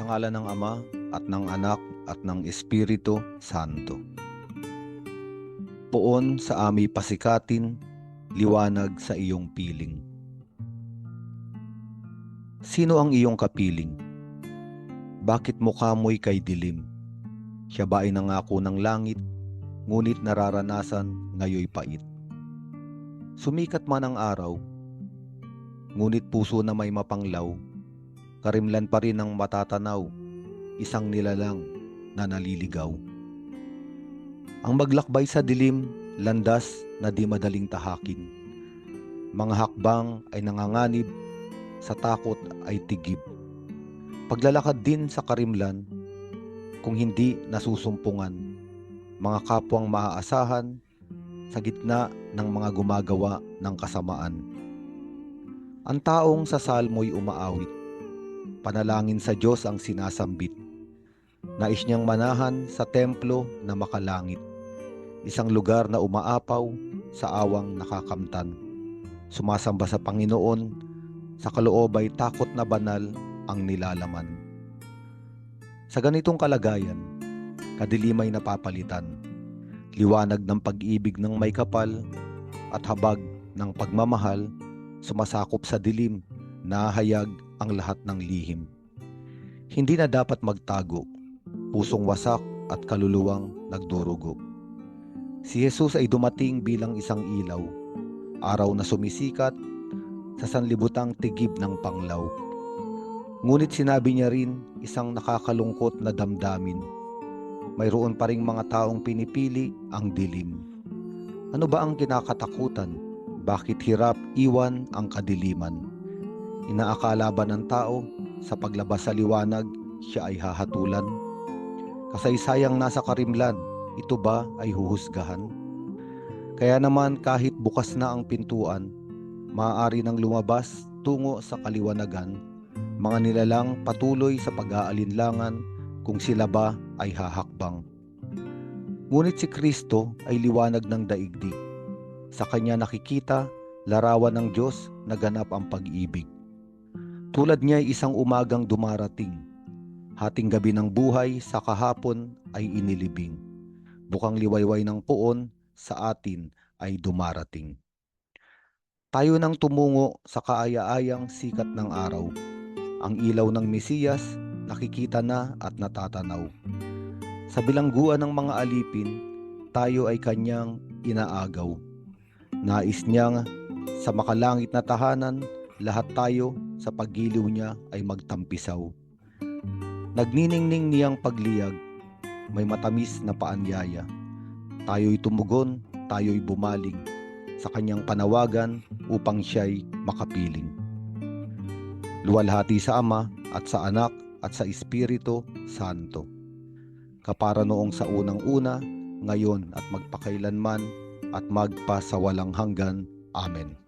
ngalan ng Ama at ng Anak at ng Espiritu Santo. Poon sa ami pasikatin, liwanag sa iyong piling. Sino ang iyong kapiling? Bakit mukha mo'y kay dilim? Siya ba ay nangako ng langit, ngunit nararanasan ngayoy pait? Sumikat man ang araw, ngunit puso na may mapanglaw, karimlan pa rin ang matatanaw, isang nilalang na naliligaw. Ang maglakbay sa dilim, landas na di madaling tahakin. Mga hakbang ay nanganganib, sa takot ay tigib. Paglalakad din sa karimlan, kung hindi nasusumpungan, mga kapwang maaasahan sa gitna ng mga gumagawa ng kasamaan. Ang taong sa salmo'y umaawit, panalangin sa Diyos ang sinasambit. Nais niyang manahan sa templo na makalangit, isang lugar na umaapaw sa awang nakakamtan. Sumasamba sa Panginoon, sa kaloob ay takot na banal ang nilalaman. Sa ganitong kalagayan, kadilimay napapalitan, liwanag ng pag-ibig ng may kapal at habag ng pagmamahal sumasakop sa dilim, nahayag ang lahat ng lihim. Hindi na dapat magtago, pusong wasak at kaluluwang nagdurugo. Si Jesus ay dumating bilang isang ilaw, araw na sumisikat sa sanlibutang tigib ng panglaw. Ngunit sinabi niya rin isang nakakalungkot na damdamin. Mayroon pa ring mga taong pinipili ang dilim. Ano ba ang kinakatakutan? Bakit hirap iwan ang kadiliman? Inaakala ba ng tao sa paglabas sa liwanag siya ay hahatulan? Kasaysayang nasa karimlan, ito ba ay huhusgahan? Kaya naman kahit bukas na ang pintuan, maaari nang lumabas tungo sa kaliwanagan, mga nilalang patuloy sa pag-aalinlangan kung sila ba ay hahakbang. Ngunit si Kristo ay liwanag ng daigdig. Sa kanya nakikita larawan ng Diyos na ganap ang pag-ibig. Tulad niya ay isang umagang dumarating, hating gabi ng buhay sa kahapon ay inilibing. Bukang liwayway ng poon sa atin ay dumarating. Tayo nang tumungo sa kaaya-ayang sikat ng araw. Ang ilaw ng Mesiyas nakikita na at natatanaw. Sa bilangguan ng mga alipin, tayo ay kanyang inaagaw. Nais niyang sa makalangit na tahanan, lahat tayo sa paggiliw niya ay magtampisaw. Nagniningning niyang pagliyag, may matamis na paanyaya. Tayo'y tumugon, tayo'y bumaling sa kanyang panawagan upang siya'y makapiling. Luwalhati sa Ama at sa Anak at sa Espiritu Santo, kapara noong sa unang-una, ngayon at magpakailanman at magpa sa walang hanggan. Amen.